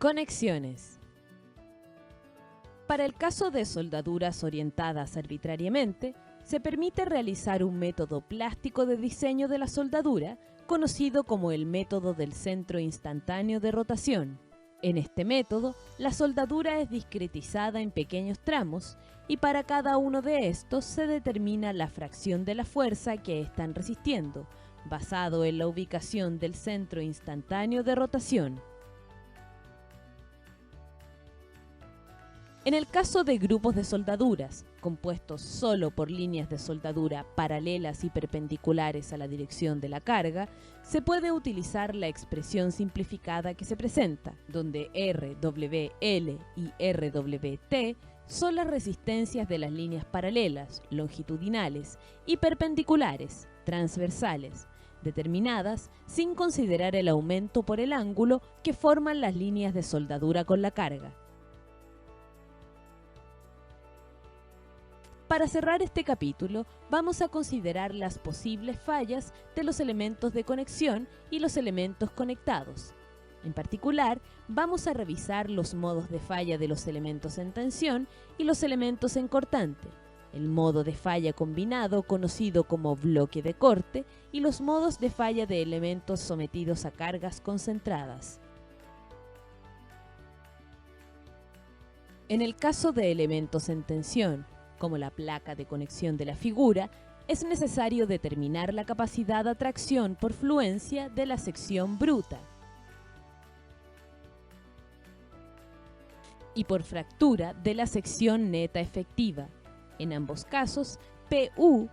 Conexiones. Para el caso de soldaduras orientadas arbitrariamente, se permite realizar un método plástico de diseño de la soldadura, conocido como el método del centro instantáneo de rotación. En este método, la soldadura es discretizada en pequeños tramos y para cada uno de estos se determina la fracción de la fuerza que están resistiendo, basado en la ubicación del centro instantáneo de rotación. En el caso de grupos de soldaduras, compuestos solo por líneas de soldadura paralelas y perpendiculares a la dirección de la carga, se puede utilizar la expresión simplificada que se presenta, donde RWL y RWT son las resistencias de las líneas paralelas, longitudinales y perpendiculares, transversales, determinadas sin considerar el aumento por el ángulo que forman las líneas de soldadura con la carga. Para cerrar este capítulo, vamos a considerar las posibles fallas de los elementos de conexión y los elementos conectados. En particular, vamos a revisar los modos de falla de los elementos en tensión y los elementos en cortante, el modo de falla combinado conocido como bloque de corte y los modos de falla de elementos sometidos a cargas concentradas. En el caso de elementos en tensión, como la placa de conexión de la figura, es necesario determinar la capacidad de atracción por fluencia de la sección bruta y por fractura de la sección neta efectiva, en ambos casos PU,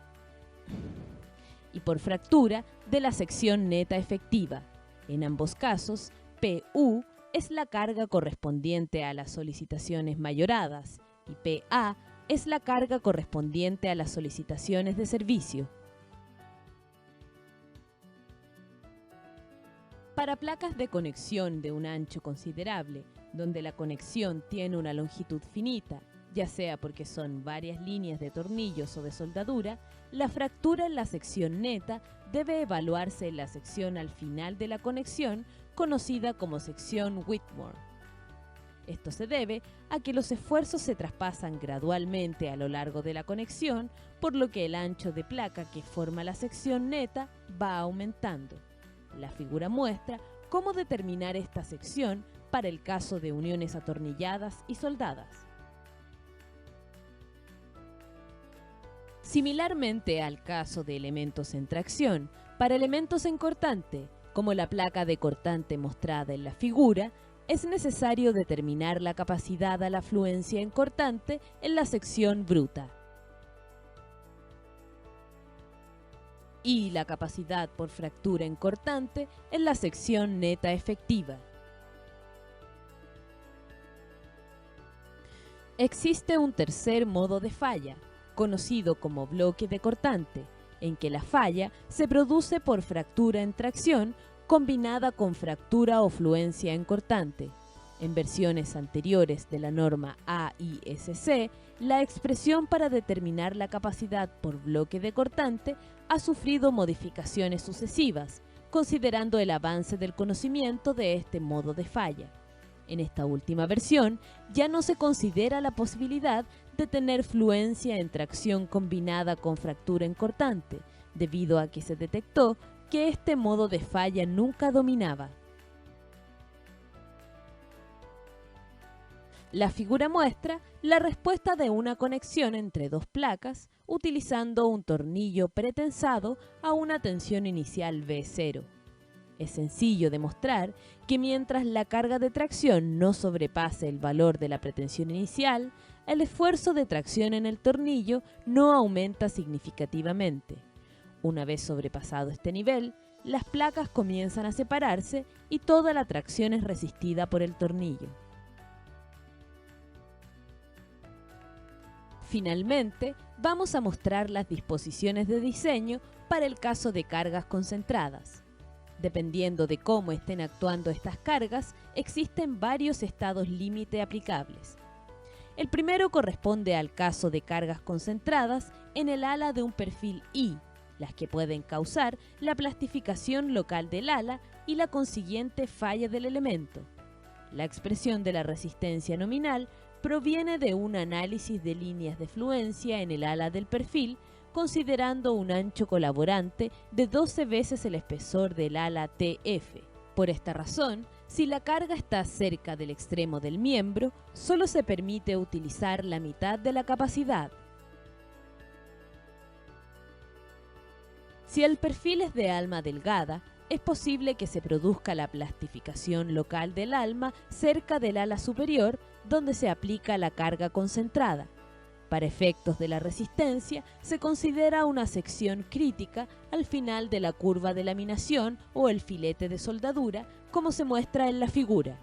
y por fractura de la sección neta efectiva, en ambos casos PU es la carga correspondiente a las solicitaciones mayoradas y PA es la carga correspondiente a las solicitaciones de servicio. Para placas de conexión de un ancho considerable, donde la conexión tiene una longitud finita, ya sea porque son varias líneas de tornillos o de soldadura, la fractura en la sección neta debe evaluarse en la sección al final de la conexión, conocida como sección Whitmore. Esto se debe a que los esfuerzos se traspasan gradualmente a lo largo de la conexión, por lo que el ancho de placa que forma la sección neta va aumentando. La figura muestra cómo determinar esta sección para el caso de uniones atornilladas y soldadas. Similarmente al caso de elementos en tracción, para elementos en cortante, como la placa de cortante mostrada en la figura, es necesario determinar la capacidad a la fluencia en cortante en la sección bruta y la capacidad por fractura en cortante en la sección neta efectiva. Existe un tercer modo de falla, conocido como bloque de cortante, en que la falla se produce por fractura en tracción combinada con fractura o fluencia en cortante. En versiones anteriores de la norma AISC, la expresión para determinar la capacidad por bloque de cortante ha sufrido modificaciones sucesivas, considerando el avance del conocimiento de este modo de falla. En esta última versión, ya no se considera la posibilidad de tener fluencia en tracción combinada con fractura en cortante, debido a que se detectó que este modo de falla nunca dominaba. La figura muestra la respuesta de una conexión entre dos placas utilizando un tornillo pretensado a una tensión inicial V0. Es sencillo demostrar que mientras la carga de tracción no sobrepase el valor de la pretensión inicial, el esfuerzo de tracción en el tornillo no aumenta significativamente. Una vez sobrepasado este nivel, las placas comienzan a separarse y toda la tracción es resistida por el tornillo. Finalmente, vamos a mostrar las disposiciones de diseño para el caso de cargas concentradas. Dependiendo de cómo estén actuando estas cargas, existen varios estados límite aplicables. El primero corresponde al caso de cargas concentradas en el ala de un perfil I, las que pueden causar la plastificación local del ala y la consiguiente falla del elemento. La expresión de la resistencia nominal proviene de un análisis de líneas de fluencia en el ala del perfil, considerando un ancho colaborante de 12 veces el espesor del ala TF. Por esta razón, si la carga está cerca del extremo del miembro, solo se permite utilizar la mitad de la capacidad. Si el perfil es de alma delgada, es posible que se produzca la plastificación local del alma cerca del ala superior, donde se aplica la carga concentrada. Para efectos de la resistencia, se considera una sección crítica al final de la curva de laminación o el filete de soldadura, como se muestra en la figura.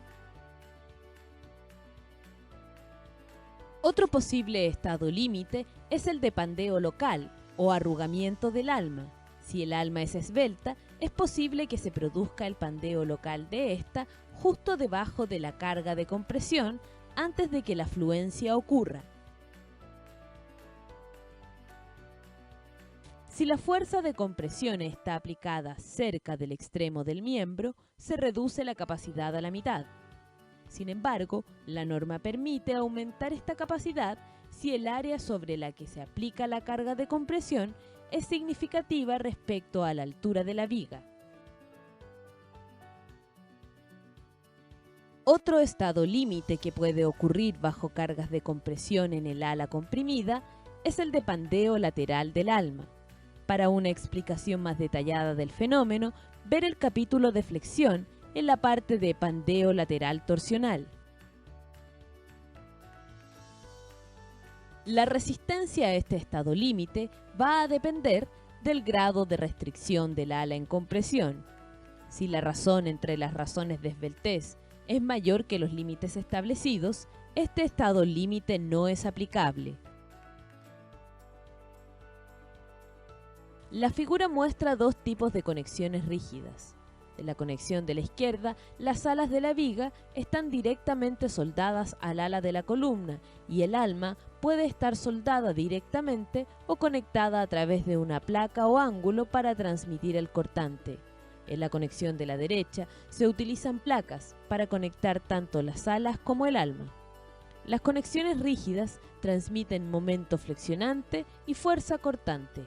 Otro posible estado límite es el de pandeo local o arrugamiento del alma. Si el alma es esbelta, es posible que se produzca el pandeo local de esta justo debajo de la carga de compresión antes de que la fluencia ocurra. Si la fuerza de compresión está aplicada cerca del extremo del miembro, se reduce la capacidad a la mitad. Sin embargo, la norma permite aumentar esta capacidad si el área sobre la que se aplica la carga de compresión es significativa respecto a la altura de la viga. Otro estado límite que puede ocurrir bajo cargas de compresión en el ala comprimida es el de pandeo lateral del alma. Para una explicación más detallada del fenómeno, ver el capítulo de flexión en la parte de pandeo lateral torsional. La resistencia a este estado límite va a depender del grado de restricción del ala en compresión. Si la razón entre las razones de esbeltez es mayor que los límites establecidos, este estado límite no es aplicable. La figura muestra dos tipos de conexiones rígidas. En la conexión de la izquierda, las alas de la viga están directamente soldadas al ala de la columna y el alma puede estar soldada directamente o conectada a través de una placa o ángulo para transmitir el cortante. En la conexión de la derecha se utilizan placas para conectar tanto las alas como el alma. Las conexiones rígidas transmiten momento flexionante y fuerza cortante.